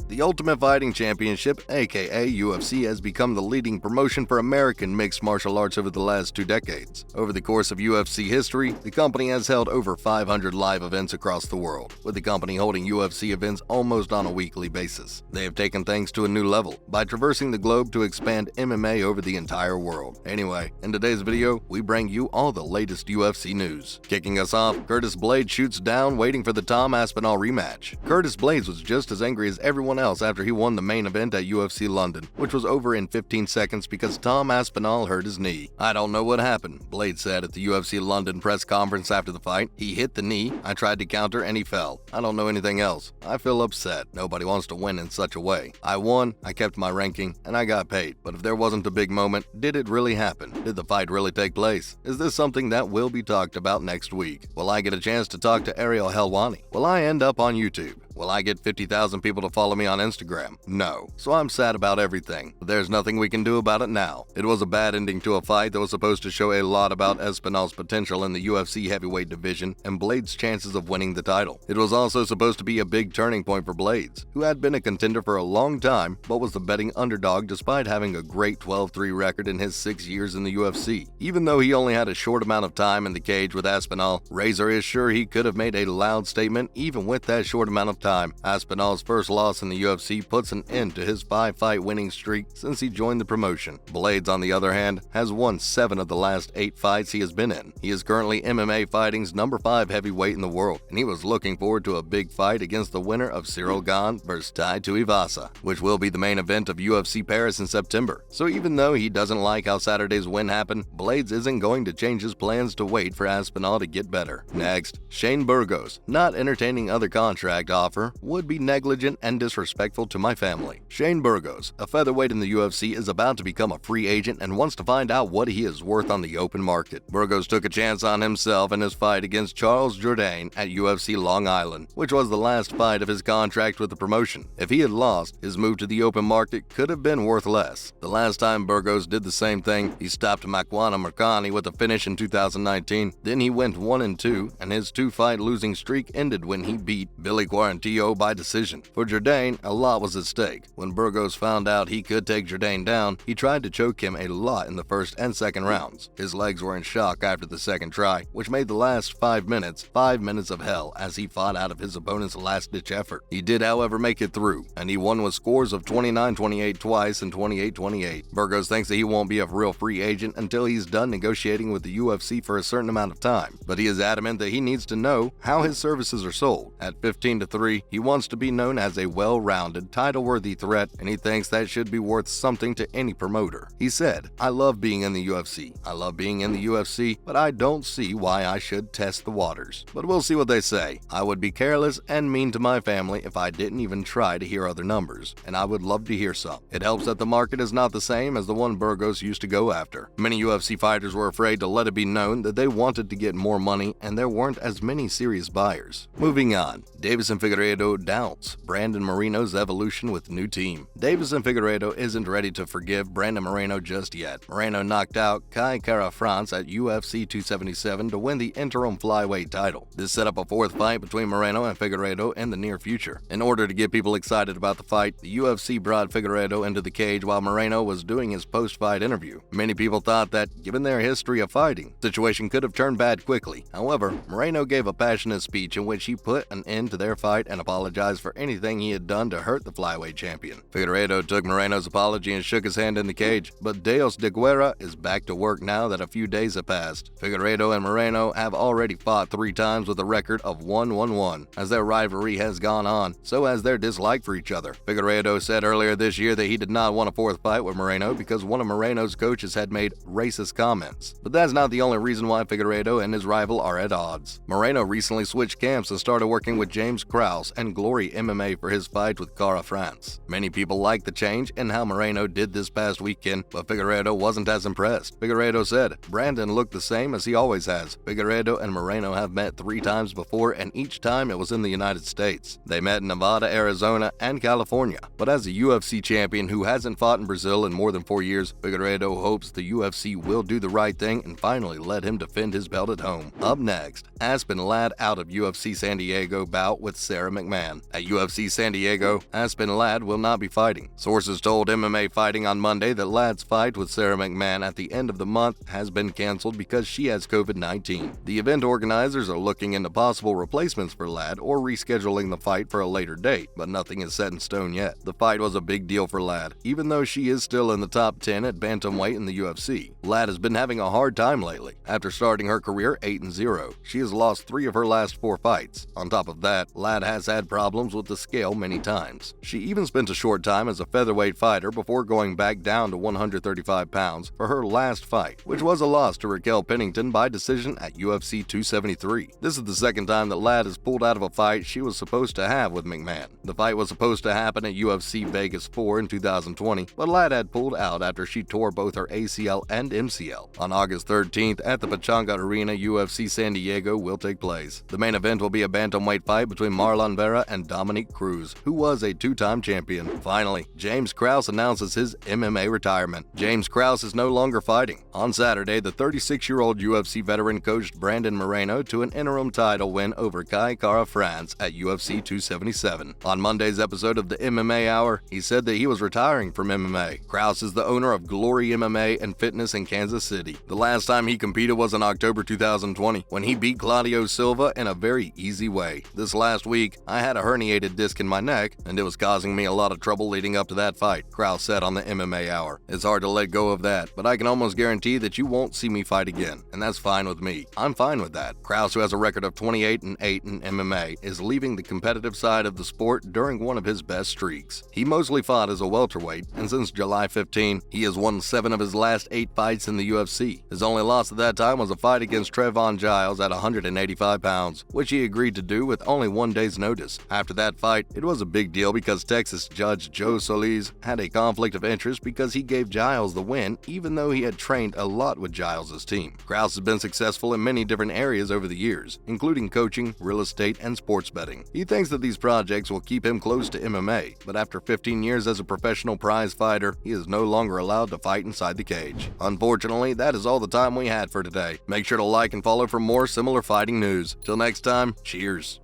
The Ultimate Fighting Championship, aka UFC, has become the leading promotion for American mixed martial arts over the last 2 decades. Over the course of UFC history, the company has held over 500 live events across the world, with the company holding UFC events almost on a weekly basis. They have taken things to a new level by traversing the globe to expand MMA over the entire world. Anyway, in today's video, we bring you all the latest UFC news. Kicking us off, Curtis Blaydes shoots down waiting for the Tom Aspinall rematch. Curtis Blaydes was just as angry as everyone else after he won the main event at UFC London, which was over in 15 seconds because Tom Aspinall hurt his knee. "I don't know what happened," Blaydes said at the UFC London press conference after the fight. "He hit the knee, I tried to counter, and he fell. I don't know anything else. I feel upset. Nobody wants to win in such a way. I won, I kept my ranking, and I got paid. But if there wasn't a big moment, did it really happen? Did the fight really take place? Is this something that will be talked about next week? Will I get a chance to talk to Ariel Helwani? Will I end up on YouTube? Will I get 50,000 people to follow me on Instagram? No. So I'm sad about everything. But there's nothing we can do about it now. It was a bad ending to a fight that was supposed to show a lot about Aspinall's potential in the UFC heavyweight division and Blaydes' chances of winning the title. It was also supposed to be a big turning point for Blaydes, who had been a contender for a long time but was the betting underdog despite having a great 12-3 record in his 6 years in the UFC. Even though he only had a short amount of time in the cage with Aspinall, Razor is sure he could have made a loud statement even with that short amount of time. Aspinall's first loss in the UFC puts an end to his 5-fight winning streak since he joined the promotion. Blaydes, on the other hand, has won 7 of the last 8 fights he has been in. He is currently MMA fighting's number 5 heavyweight in the world, and he was looking forward to a big fight against the winner of Cyril Gane vs. Tai Tuivasa, which will be the main event of UFC Paris in September. So even though he doesn't like how Saturday's win happened, Blaydes isn't going to change his plans to wait for Aspinall to get better. Next, Shane Burgos, not entertaining other contract offer would be negligent and disrespectful to my family. Shane Burgos, a featherweight in the UFC, is about to become a free agent and wants to find out what he is worth on the open market. Burgos took a chance on himself in his fight against Charles Jourdain at UFC Long Island, which was the last fight of his contract with the promotion. If he had lost, his move to the open market could have been worth less. The last time Burgos did the same thing, he stopped Makwana Mercani with a finish in 2019. Then he went 1-2, and his 2-fight losing streak ended when he beat Billy Quarantillo by decision. For Jourdain, a lot was at stake. When Burgos found out he could take Jourdain down, he tried to choke him a lot in the first and second rounds. His legs were in shock after the second try, which made the last 5 minutes of hell as he fought out of his opponent's last-ditch effort. He did, however, make it through, and he won with scores of 29-28 twice and 28-28. Burgos thinks that he won't be a real free agent until he's done negotiating with the UFC for a certain amount of time, but he is adamant that he needs to know how his services are sold. At 15-3, he wants to be known as a well-rounded, title-worthy threat, and he thinks that should be worth something to any promoter. He said, "I love being in the UFC. I love being in the UFC, but I don't see why I should test the waters. But we'll see what they say. I would be careless and mean to my family if I didn't even try to hear other numbers, and I would love to hear some. It helps that the market is not the same as the one Burgos used to go after. Many UFC fighters were afraid to let it be known that they wanted to get more money, and there weren't as many serious buyers." Moving on, Davis and Figueiredo doubts Brandon Moreno's evolution with new team. Davis and Figueiredo isn't ready to forgive Brandon Moreno just yet. Moreno knocked out Kai Kara-France at UFC 277 to win the interim flyweight title. This set up a 4th fight between Moreno and Figueiredo in the near future. In order to get people excited about the fight, the UFC brought Figueiredo into the cage while Moreno was doing his post-fight interview. Many people thought that, given their history of fighting, the situation could have turned bad quickly. However, Moreno gave a passionate speech in which he put an end to their fight and apologized for anything he had done to hurt the flyweight champion. Figueiredo took Moreno's apology and shook his hand in the cage, but Deus de Guerra is back to work now that a few days have passed. Figueiredo and Moreno have already fought 3 times with a record of 1-1-1. As their rivalry has gone on, so has their dislike for each other. Figueiredo said earlier this year that he did not want a 4th fight with Moreno because one of Moreno's coaches had made racist comments. But that's not the only reason why Figueiredo and his rival are at odds. Moreno recently switched camps and started working with James Krause and Glory MMA for his fight with Kara-France. Many people liked the change and how Moreno did this past weekend, but Figueiredo wasn't as impressed. Figueiredo said, "Brandon looked the same as he always has. Figueiredo and Moreno have met 3 times before, and each time it was in the United States. They met in Nevada, Arizona, and California. But as a UFC champion who hasn't fought in Brazil in more than 4 years, Figueiredo hopes the UFC will do the right thing and finally let him defend his belt at home." Up next, Aspen led out of UFC San Diego bout with Sarah Sarah McMahon. At UFC San Diego, Aspinall will not be fighting. Sources told MMA Fighting on Monday that Ladd's fight with Sarah McMahon at the end of the month has been canceled because she has COVID-19. The event organizers are looking into possible replacements for Ladd or rescheduling the fight for a later date, but nothing is set in stone yet. The fight was a big deal for Ladd, even though she is still in the top 10 at bantamweight in the UFC. Ladd has been having a hard time lately. After starting her career 8-0, she has lost 3 of her last 4 fights. On top of that, Ladd has had problems with the scale many times. She even spent a short time as a featherweight fighter before going back down to 135 pounds for her last fight, which was a loss to Raquel Pennington by decision at UFC 273. This is the second time that Ladd has pulled out of a fight she was supposed to have with McMahon. The fight was supposed to happen at UFC Vegas 4 in 2020, but Ladd had pulled out after she tore both her ACL and MCL. On August 13th at the Pechanga Arena, UFC San Diego will take place. The main event will be a bantamweight fight between Marlon Vera and Dominique Cruz, who was a 2-time champion. Finally, James Krause announces his MMA retirement. James Krause is no longer fighting. On Saturday, the 36-year-old UFC veteran coached Brandon Moreno to an interim title win over Kai Kara France at UFC 277. On Monday's episode of the MMA Hour, he said that he was retiring from MMA. Krause is the owner of Glory MMA and Fitness in Kansas City. The last time he competed was in October 2020, when he beat Claudio Silva in a very easy way. This last week, I had a herniated disc in my neck, and it was causing me a lot of trouble leading up to that fight, Krause said on the MMA Hour. It's hard to let go of that, but I can almost guarantee that you won't see me fight again, and that's fine with me. I'm fine with that. Krause, who has a record of 28-8 in MMA, is leaving the competitive side of the sport during one of his best streaks. He mostly fought as a welterweight, and since July 15, he has won 7 of his last 8 fights in the UFC. His only loss at that time was a fight against Trevon Giles at 185 pounds, which he agreed to do with only 1 day's notice. After that fight, it was a big deal because Texas judge Joe Solis had a conflict of interest because he gave Giles the win even though he had trained a lot with Giles' team. Krause has been successful in many different areas over the years, including coaching, real estate, and sports betting. He thinks that these projects will keep him close to MMA, but after 15 years as a professional prize fighter, he is no longer allowed to fight inside the cage. Unfortunately, that is all the time we had for today. Make sure to like and follow for more similar fighting news. Till next time, cheers.